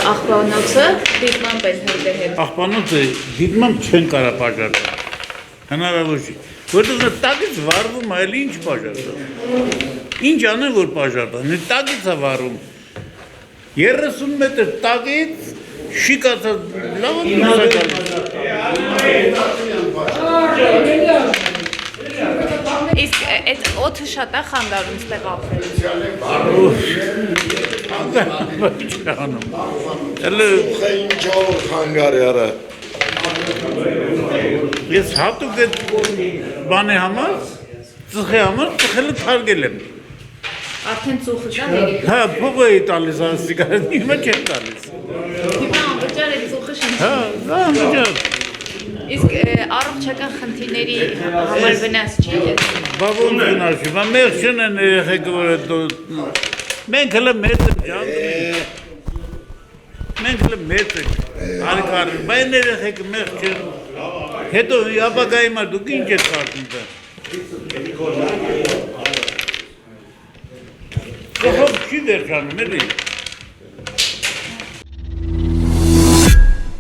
Աղբանոցը դիտմամբ են հետել։ Աղբանոցը դիտմամբ չեն կարա պաշարել։ Հնարավոր չի։ Որտեղ տակից վարվում այլ ինչ պաշարել։ Ինչ անեն որ պաշարել։ Տակից է վարում։ 30 մետր տակից շիկացած լավ Իսկ այդ օդը շատ է խանգարում ստեղ ապրել։ Ինչ որ խանգարի արա։ Ես հատուկ այդ բանի համար, ծխի համար ծխելը թարգել եմ։ Արդեն ծուխը դա ներիկ։ Հա, փող էի տալիս ասիկա, հիմա չեմ տալիս։ Հիմա անվճար է ծուխը շնչում։ Հա, դա անվճար։ Իսկ առողջական խնդիրների համար վնաս չի եղել։ Բա ոնց վնաս չի, բա մեղ չեն երեխեքը որ մենք հələ մեծ ենք ջան։ Մենք հələ մեծ ենք։ Արկար, բա երեխեքը մեղ չեն։ Հետո ապագայի համար դուք ինչ եք կարծում դա։ Կողով չի վերջանում էլի։